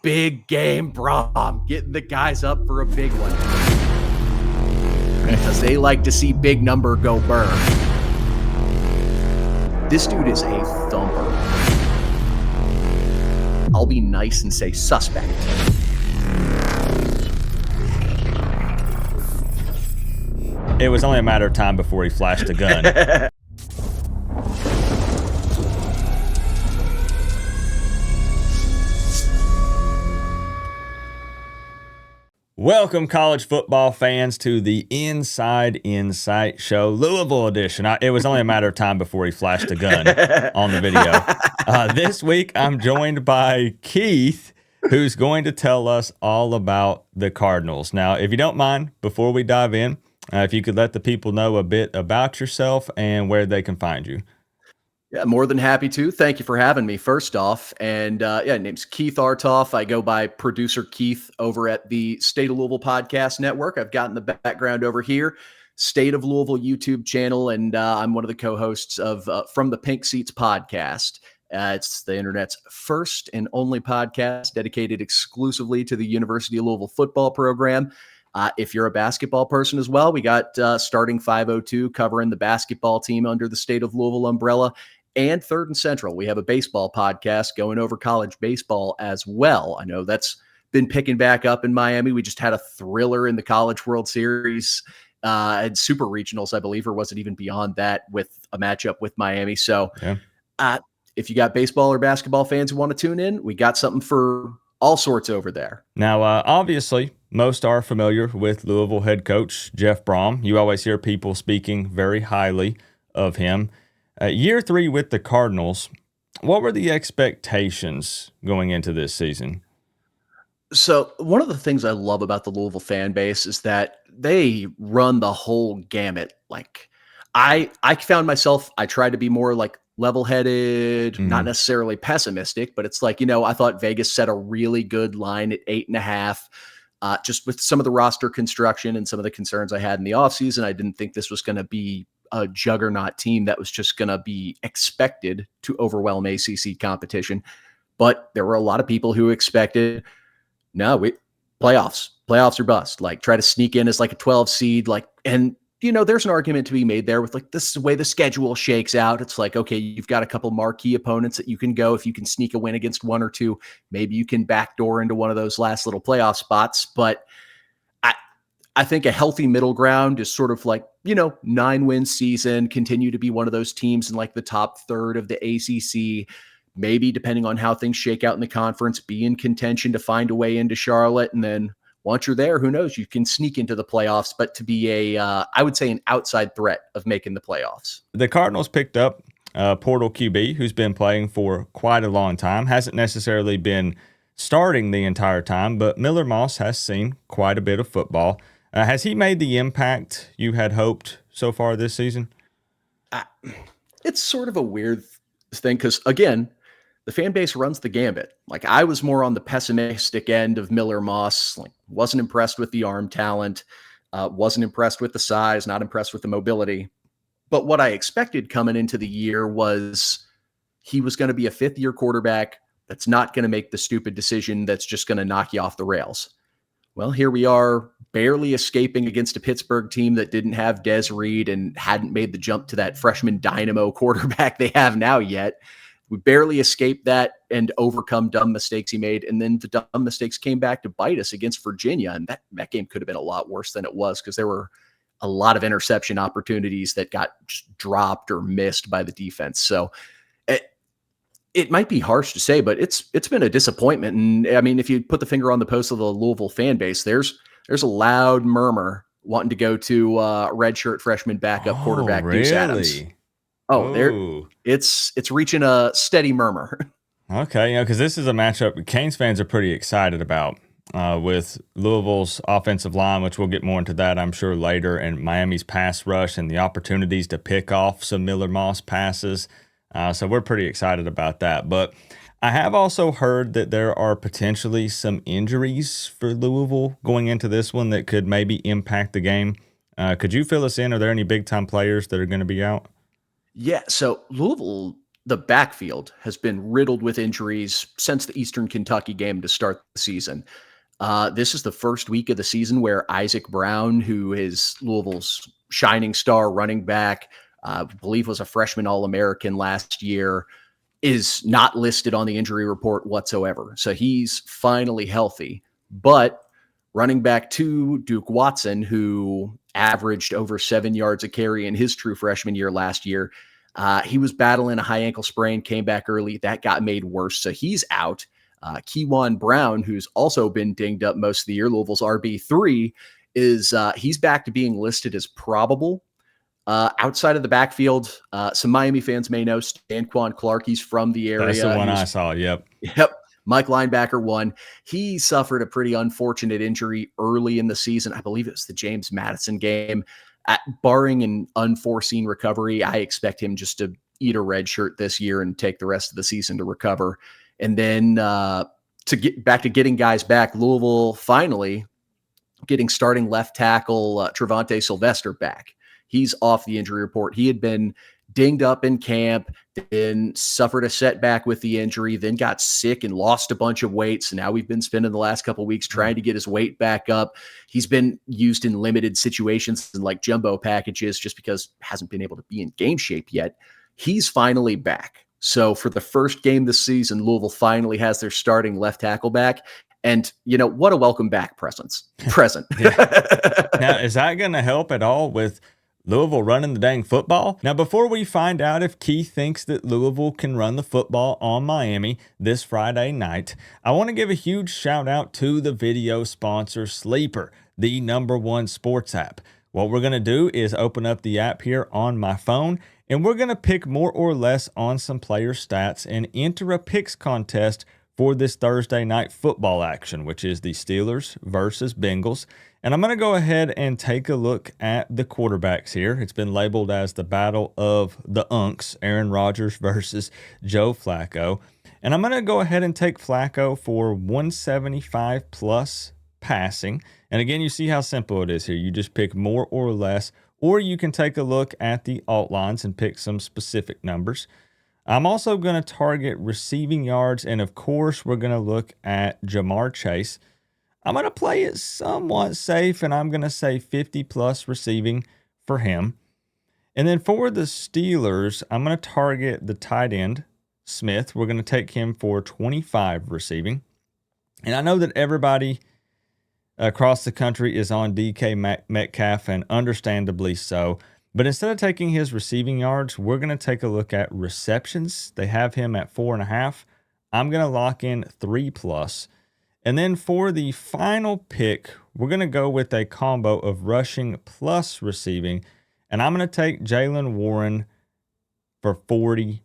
big game, bro. I'm getting the guys up for a big one. Because they like to see big number go burn. This dude is a thumper. I'll be nice and say suspect. It was only a matter of time before he flashed a gun. Welcome, college football fans, to the Inside Insight Show, Louisville edition. It was only a matter of time before he flashed a gun on the video. This week, I'm joined by Keith, who's going to tell us all about the Cardinals. Now, if you don't mind, before we dive in, if you could let the people know a bit about yourself and where they can find you. Yeah, more than happy to. Thank you for having me, first off. And name's Keith Artoff. I go by Producer Keith over at the State of Louisville Podcast Network. I've gotten the background over here, State of Louisville YouTube channel, and I'm one of the co-hosts of From the Pink Seats podcast. It's the internet's first and only podcast dedicated exclusively to the University of Louisville football program. If you're a basketball person as well, we got Starting 502 covering the basketball team under the State of Louisville umbrella. And Third and Central, we have a baseball podcast going over college baseball as well. I know that's been picking back up in Miami. We just had a thriller in the College World Series and Super Regionals, I believe, or was it even beyond that with a matchup with Miami? So if you got baseball or basketball fans who want to tune in, we got something for all sorts over there. Now, obviously, most are familiar with Louisville head coach Jeff Brom. You always hear people speaking very highly of him. Year 3 with the Cardinals, what were the expectations going into this season? So one of the things I love about the Louisville fan base is that they run the whole gamut. Like I found myself, I tried to be more like level-headed, not necessarily pessimistic, but it's like, I thought Vegas set a really good line at 8.5. Just with some of the roster construction and some of the concerns I had in the offseason, I didn't think this was going to be a juggernaut team that was just going to be expected to overwhelm ACC competition. But there were a lot of people who expected, playoffs or bust, like try to sneak in as like a 12 seed. And there's an argument to be made there with like, this is the way the schedule shakes out. It's like, okay, you've got a couple marquee opponents that you can go. If you can sneak a win against one or two, maybe you can backdoor into one of those last little playoff spots. But I think a healthy middle ground is sort of like, 9-win season, continue to be one of those teams in like the top third of the ACC, maybe depending on how things shake out in the conference, be in contention to find a way into Charlotte. And then once you're there, who knows, you can sneak into the playoffs, but to be I would say an outside threat of making the playoffs. The Cardinals picked up portal QB who's been playing for quite a long time, hasn't necessarily been starting the entire time, but Miller Moss has seen quite a bit of football. Has he made the impact you had hoped so far this season? It's sort of a weird thing because, again, the fan base runs the gambit. Like, I was more on the pessimistic end of Miller Moss. Like, wasn't impressed with the arm talent, wasn't impressed with the size, not impressed with the mobility. But what I expected coming into the year was he was going to be a fifth-year quarterback that's not going to make the stupid decision that's just going to knock you off the rails. Well, here we are, barely escaping against a Pittsburgh team that didn't have Des Reed and hadn't made the jump to that freshman dynamo quarterback they have now yet. We barely escaped that and overcome dumb mistakes he made. And then the dumb mistakes came back to bite us against Virginia. And that game could have been a lot worse than it was because there were a lot of interception opportunities that got just dropped or missed by the defense. So it might be harsh to say, but it's been a disappointment. And I mean, if you put the finger on the pulse of the Louisville fan base, there's a loud murmur wanting to go to redshirt freshman backup quarterback Deuce Adams. It's reaching a steady murmur. Okay, because this is a matchup Canes fans are pretty excited about with Louisville's offensive line, which we'll get more into that, I'm sure, later, and Miami's pass rush and the opportunities to pick off some Miller Moss passes. So we're pretty excited about that. But I have also heard that there are potentially some injuries for Louisville going into this one that could maybe impact the game. Could you fill us in? Are there any big-time players that are going to be out? Yeah, so Louisville the backfield has been riddled with injuries since the Eastern Kentucky game to start the season. This is the first week of the season where Isaac Brown, who is Louisville's shining star running back, I believe was a freshman All-American last year, is not listed on the injury report whatsoever. So he's finally healthy. But running back 2, Duke Watson, who averaged over 7 yards a carry in his true freshman year last year, he was battling a high ankle sprain, came back early. That got made worse. So he's out. Keywan Brown, who's also been dinged up most of the year, Louisville's RB3, is he's back to being listed as probable. Outside of the backfield, some Miami fans may know Stanquan Clark. He's from the area. That's the one I saw. Yep. Mike Linebacker 1. He suffered a pretty unfortunate injury early in the season. I believe it was the James Madison game. Barring an unforeseen recovery, I expect him just to eat a red shirt this year and take the rest of the season to recover. And then to get back to getting guys back, Louisville finally getting starting left tackle Trevante Sylvester back. He's off the injury report. He had been dinged up in camp, then suffered a setback with the injury, then got sick and lost a bunch of weight. So now we've been spending the last couple of weeks trying to get his weight back up. He's been used in limited situations and like jumbo packages just because hasn't been able to be in game shape yet. He's finally back. So for the first game this season, Louisville finally has their starting left tackle back. And, what a welcome back present. Now, is that going to help at all with Louisville running the dang football? Now, before we find out if Keith thinks that Louisville can run the football on Miami this Friday night, I want to give a huge shout out to the video sponsor Sleeper, the #1 sports app. What we're going to do is open up the app here on my phone, and we're going to pick more or less on some player stats and enter a picks contest for this Thursday night football action, which is the Steelers versus Bengals. And I'm going to go ahead and take a look at the quarterbacks here. It's been labeled as the battle of the Unks, Aaron Rodgers versus Joe Flacco. And I'm going to go ahead and take Flacco for 175 plus passing. And again, you see how simple it is here. You just pick more or less, or you can take a look at the alt lines and pick some specific numbers. I'm also going to target receiving yards, and of course, we're going to look at Jamar Chase. I'm going to play it somewhat safe, and I'm going to say 50-plus receiving for him. And then for the Steelers, I'm going to target the tight end, Smith. We're going to take him for 25 receiving. And I know that everybody across the country is on DK Metcalf, and understandably so. But instead of taking his receiving yards, we're going to take a look at receptions. They have him at 4.5. I'm going to lock in 3+. And then for the final pick, we're going to go with a combo of rushing plus receiving. And I'm going to take Jaylen Warren for 40+.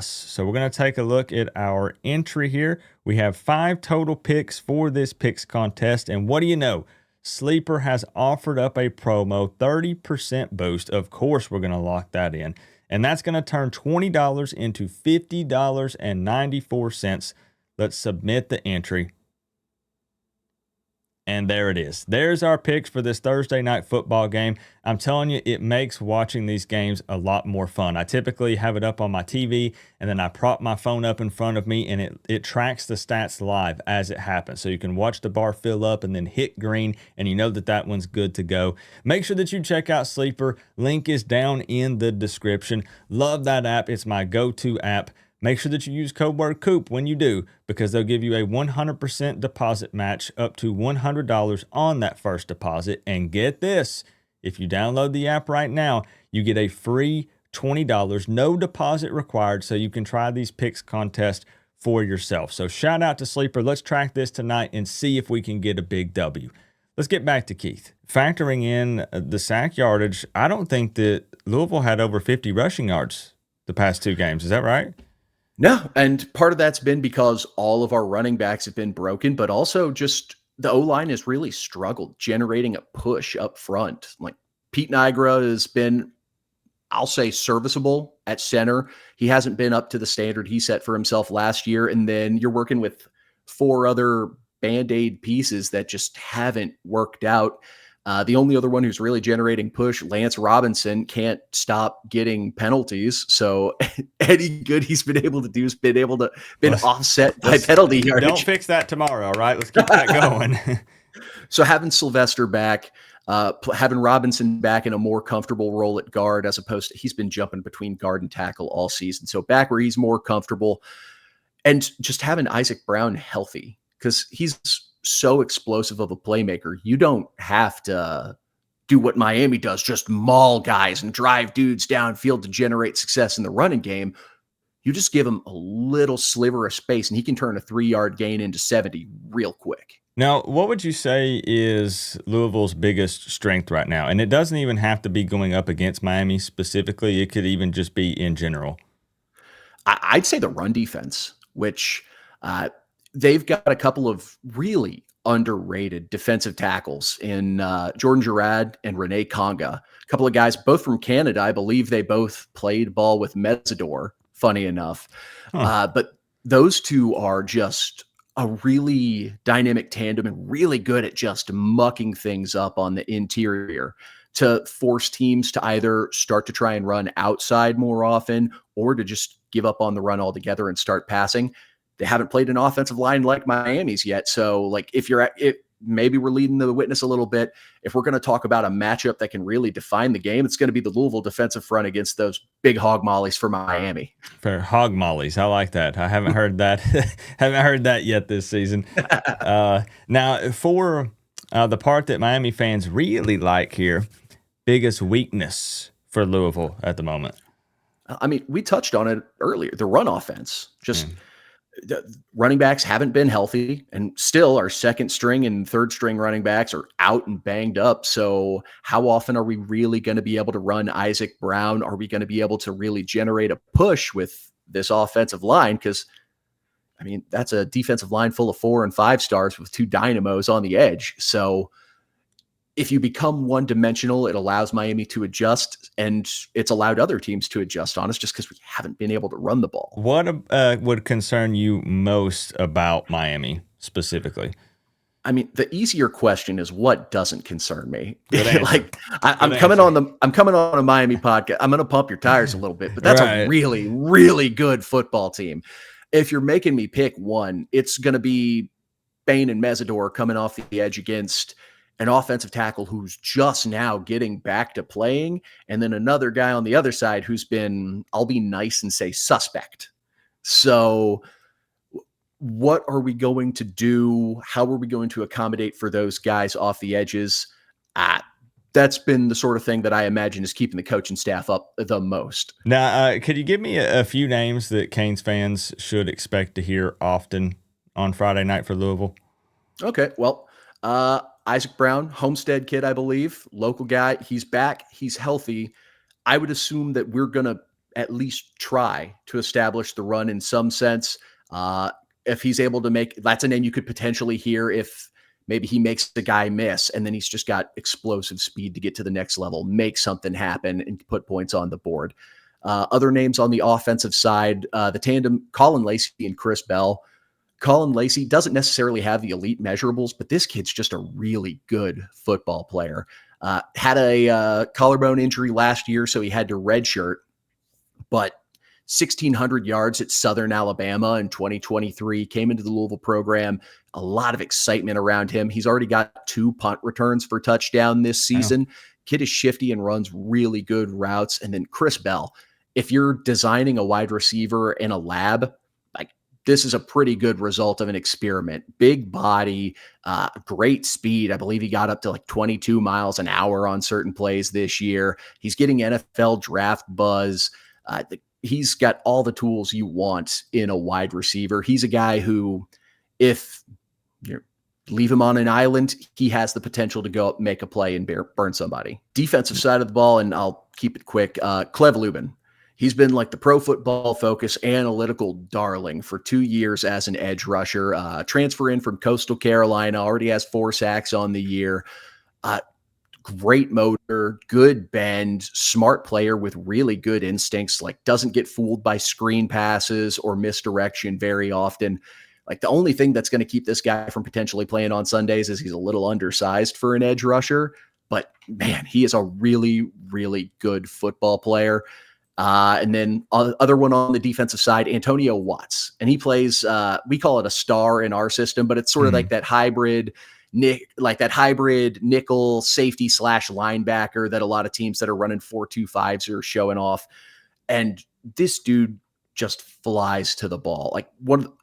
So we're going to take a look at our entry here. We have 5 total picks for this picks contest. And what do you know? Sleeper has offered up a promo 30% boost. Of course, we're going to lock that in. And that's going to turn $20 into $50.94. Let's submit the entry. And there it is. There's our picks for this Thursday night football game. I'm telling you, it makes watching these games a lot more fun. I typically have it up on my TV, and then I prop my phone up in front of me, and it tracks the stats live as it happens. So you can watch the bar fill up and then hit green, and you know that that one's good to go. Make sure that you check out Sleeper. Link is down in the description. Love that app. It's my go-to app. Make sure that you use code word COOP when you do, because they'll give you a 100% deposit match up to $100 on that first deposit. And get this, if you download the app right now, you get a free $20, no deposit required, so you can try these picks contest for yourself. So shout out to Sleeper. Let's track this tonight and see if we can get a big W. Let's get back to Keith. Factoring in the sack yardage, I don't think that Louisville had over 50 rushing yards the past 2 games. Is that right? No, and part of that's been because all of our running backs have been broken, but also just the O-line has really struggled generating a push up front. Like Pete Nigra has been, I'll say, serviceable at center. He hasn't been up to the standard he set for himself last year. And then you're working with 4 other Band-Aid pieces that just haven't worked out. The only other one who's really generating push, Lance Robinson, can't stop getting penalties. So any good he's been able to do has been offset by penalty yardage. Don't fix that tomorrow, all right? Let's keep that going. So having Sylvester back, having Robinson back in a more comfortable role at guard, as opposed to he's been jumping between guard and tackle all season. So back where he's more comfortable, and just having Isaac Brown healthy, because he's so explosive of a playmaker. You don't have to do what Miami does, just maul guys and drive dudes downfield to generate success in the running game. You just give him a little sliver of space, and he can turn a 3-yard gain into 70 real quick. Now, what would you say is Louisville's biggest strength right now? And it doesn't even have to be going up against Miami specifically. It could even just be in general. I'd say the run defense, which they've got a couple of really underrated defensive tackles in Jordan Girard and Rene Conga. A couple of guys, both from Canada. I believe they both played ball with Mesidor, funny enough. But those two are just a really dynamic tandem and really good at just mucking things up on the interior to force teams to either start to try and run outside more often or to just give up on the run altogether and start passing. They haven't played an offensive line like Miami's yet. So like maybe we're leading the witness a little bit. If we're going to talk about a matchup that can really define the game, it's going to be the Louisville defensive front against those big hog mollies for Miami. For hog mollies. I like that. I haven't heard that. Haven't heard that yet this season. Now for the part that Miami fans really like here, biggest weakness for Louisville at the moment. I mean, we touched on it earlier, the run offense, just the running backs haven't been healthy, and still our second string and third string running backs are out and banged up. So how often are we really going to be able to run Isaac Brown? Are we going to be able to really generate a push with this offensive line? Because I mean, that's a defensive line full of 4 and 5 stars with 2 dynamos on the edge. So if you become one-dimensional, it allows Miami to adjust, and it's allowed other teams to adjust on us just because we haven't been able to run the ball. What would concern you most about Miami specifically? I mean, the easier question is what doesn't concern me. Like I'm coming on a Miami podcast. I'm going to pump your tires a little bit, but that's a really, really good football team. If you're making me pick one, it's going to be Bain and Mesidor coming off the edge against an offensive tackle who's just now getting back to playing, and then another guy on the other side who's been, I'll be nice and say, suspect. So what are we going to do? How are we going to accommodate for those guys off the edges? That's been the sort of thing that I imagine is keeping the coaching staff up the most. Now, could you give me a few names that Canes fans should expect to hear often on Friday night for Louisville? Okay, well, Isaac Brown, Homestead kid, I believe, local guy. He's back. He's healthy. I would assume that we're going to at least try to establish the run in some sense. If he's able to make, that's a name you could potentially hear if maybe he makes the guy miss, and then he's just got explosive speed to get to the next level, make something happen, and put points on the board. Other names on the offensive side, the tandem, Colin Lacey and Chris Bell. Colin Lacey doesn't necessarily have the elite measurables, but this kid's just a really good football player. Had a collarbone injury last year, so he had to redshirt, but 1,600 yards at Southern Alabama in 2023, came into the Louisville program. A lot of excitement around him. He's already got 2 punt returns for touchdown this season. Kid is shifty and runs really good routes. And then Chris Bell, if you're designing a wide receiver in a lab, this is a pretty good result of an experiment. Big body, great speed. I believe he got up to like 22 miles an hour on certain plays this year. He's getting NFL draft buzz. He's got all the tools you want in a wide receiver. He's a guy who, if you leave him on an island, he has the potential to go up, make a play, and burn somebody. Defensive side of the ball, and I'll keep it quick, Cleve Lubin. He's been like the Pro Football Focus analytical darling for 2 years as an edge rusher. Transfer in from Coastal Carolina, already has 4 sacks on the year. Great motor, good bend, smart player with really good instincts, like doesn't get fooled by screen passes or misdirection very often. Like the only thing that's going to keep this guy from potentially playing on Sundays is he's a little undersized for an edge rusher. but man, he is a really, really good football player. And then other one on the defensive side, Antonio Watts, and he plays. We call it a star in our system, but it's sort of like that hybrid nickel safety / linebacker that a lot of teams that are running 4-2-5s are showing off. And this dude just flies to the ball. Like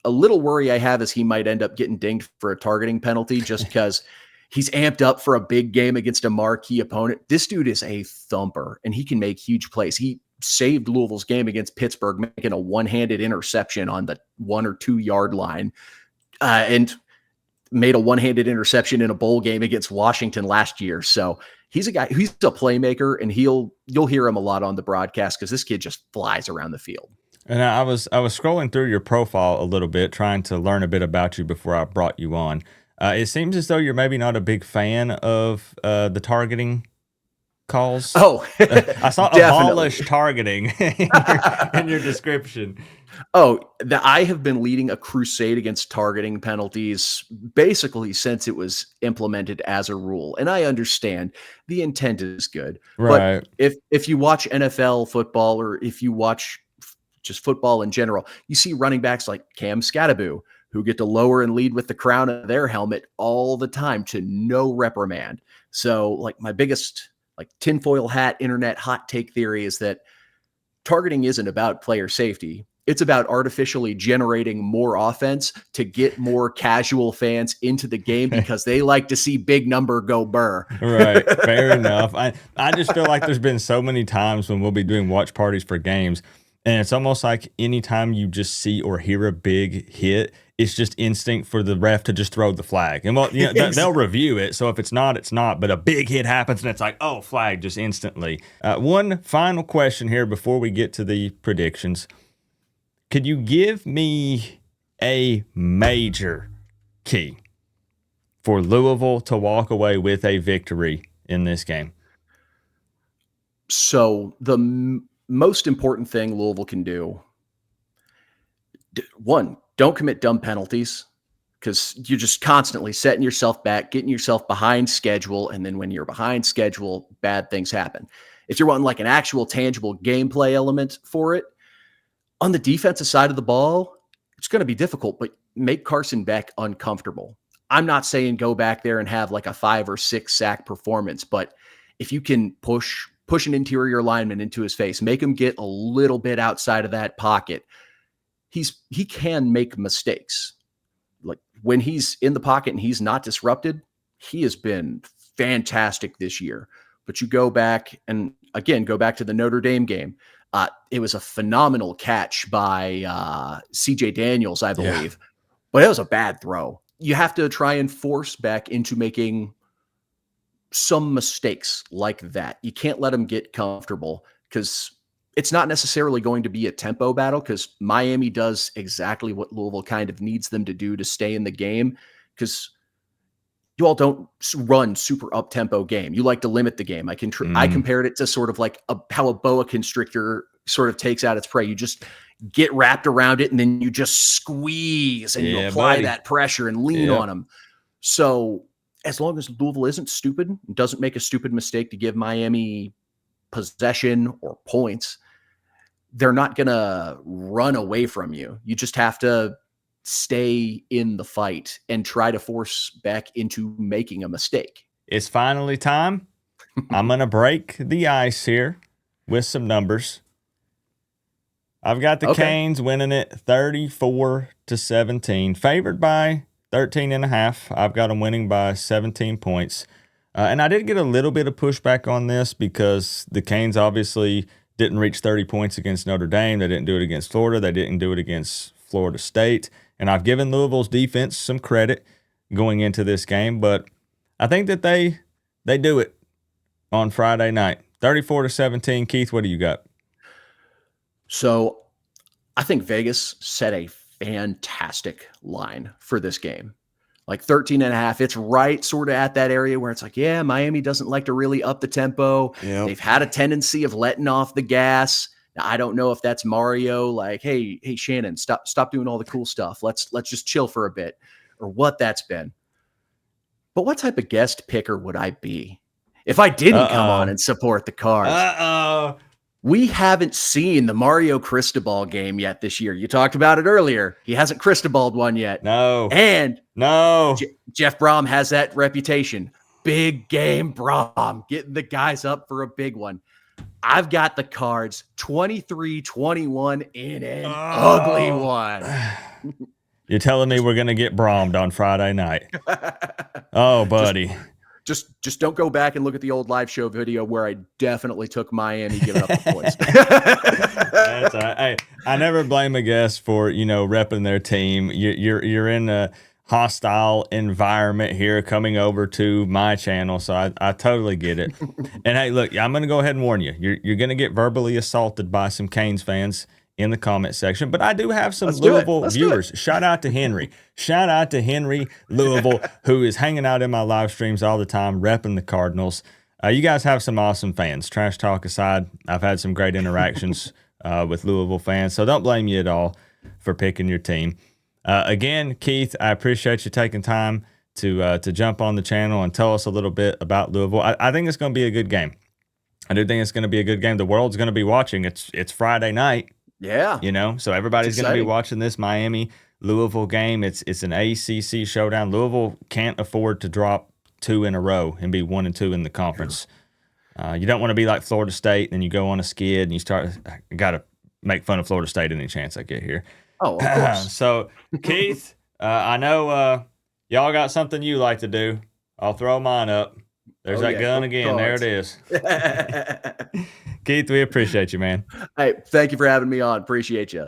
a little worry I have is he might end up getting dinged for a targeting penalty just because he's amped up for a big game against a marquee opponent. This dude is a thumper, and he can make huge plays. He saved Louisville's game against Pittsburgh, making a one-handed interception on the 1 or 2 yard line, and made a one-handed interception in a bowl game against Washington last year. So he's a guy, he's a playmaker, and you'll hear him a lot on the broadcast because this kid just flies around the field. And I was scrolling through your profile a little bit, trying to learn a bit about you before I brought you on. It seems as though you're maybe not a big fan of the targeting calls. Oh, I saw abolish targeting in your description. Oh, I have been leading a crusade against targeting penalties basically since it was implemented as a rule. And I understand the intent is good. Right. But if you watch NFL football, or if you watch just football in general, you see running backs like Cam Scattaboo who get to lower and lead with the crown of their helmet all the time to no reprimand. So like my biggest tinfoil hat internet hot take theory is that targeting isn't about player safety. It's about artificially generating more offense to get more casual fans into the game because they like to see big number go burr. Right. Fair enough. I just feel like there's been so many times when we'll be doing watch parties for games, and it's almost like anytime you just see or hear a big hit, it's just instinct for the ref to just throw the flag. And they'll review it. So if it's not, it's not. But a big hit happens and it's like, oh, flag just instantly. One final question here before we get to the predictions. Could you give me a major key for Louisville to walk away with a victory in this game? So the most important thing Louisville can do, one, don't commit dumb penalties, because you're just constantly setting yourself back, getting yourself behind schedule. And then when you're behind schedule, bad things happen. If you're wanting like an actual tangible gameplay element for it, on the defensive side of the ball, it's going to be difficult, but make Carson Beck uncomfortable. I'm not saying go back there and have like a 5 or 6 sack performance, but if you can push an interior lineman into his face, make him get a little bit outside of that pocket, he can make mistakes. Like when he's in the pocket and he's not disrupted, he has been fantastic this year. But you go back and again, go back to the Notre Dame game. It was a phenomenal catch by CJ Daniels, I believe, but it was a bad throw. You have to try and force Beck into making some mistakes like that. You can't let him get comfortable, because it's not necessarily going to be a tempo battle, because Miami does exactly what Louisville kind of needs them to do to stay in the game, because you all don't run super up-tempo game. You like to limit the game. I compared it to sort of like how a boa constrictor sort of takes out its prey. You just get wrapped around it, and then you just squeeze, and you apply that pressure and lean on them. So as long as Louisville isn't stupid, doesn't make a stupid mistake to give Miami possession or points, they're not going to run away from you. You just have to stay in the fight and try to force Beck into making a mistake. It's finally time. I'm going to break the ice here with some numbers. I've got the Canes winning it 34-17, favored by 13.5. I've got them winning by 17 points. And I did get a little bit of pushback on this because the Canes obviously didn't reach 30 points against Notre Dame. They didn't do it against Florida. They didn't do it against Florida State. And I've given Louisville's defense some credit going into this game, but I think that they do it on Friday night. 34-17. Keith, what do you got? So I think Vegas set a fantastic line for this game. Like 13.5. It's right sort of at that area where it's like, yeah, Miami doesn't like to really up the tempo. Yep. They've had a tendency of letting off the gas. Now, I don't know if that's Mario, like, hey, Shannon, stop doing all the cool stuff. Let's just chill for a bit, or what that's been. But what type of guest picker would I be if I didn't come on and support the Cards. We haven't seen the Mario Cristobal game yet this year. You talked about it earlier. He hasn't Cristobaled one yet. No. And no. Jeff Brom has that reputation. Big game Brom, getting the guys up for a big one. I've got the Cards 23-21 in an ugly one. You're telling me we're going to get Brommed on Friday night. Oh, buddy. Just don't go back and look at the old live show video where I definitely took Miami giving up the points. That's all right. Hey, I never blame a guest for, repping their team. You're in a hostile environment here coming over to my channel, so I totally get it. And hey, look, I'm going to go ahead and warn you. You're going to get verbally assaulted by some Canes fans in the comment section, but I do have some Louisville viewers. Shout out to Henry. Shout out to Henry Louisville, who is hanging out in my live streams all the time, repping the Cardinals. You guys have some awesome fans. Trash talk aside, I've had some great interactions with Louisville fans, so don't blame you at all for picking your team. Again, Keith, I appreciate you taking time to jump on the channel and tell us a little bit about Louisville. I think it's going to be a good game. I do think it's going to be a good game. The world's going to be watching. It's Friday night. Yeah. So everybody's going to be watching this Miami-Louisville game. It's an ACC showdown. Louisville can't afford to drop 2 in a row and be 1-2 in the conference. You don't want to be like Florida State and you go on a skid and you got to make fun of Florida State any chance I get here. Oh, of course. So, Keith, I know y'all got something you like to do. I'll throw mine up. There's that gun again. There it is. Keith, we appreciate you, man. Hey, thank you for having me on. Appreciate you.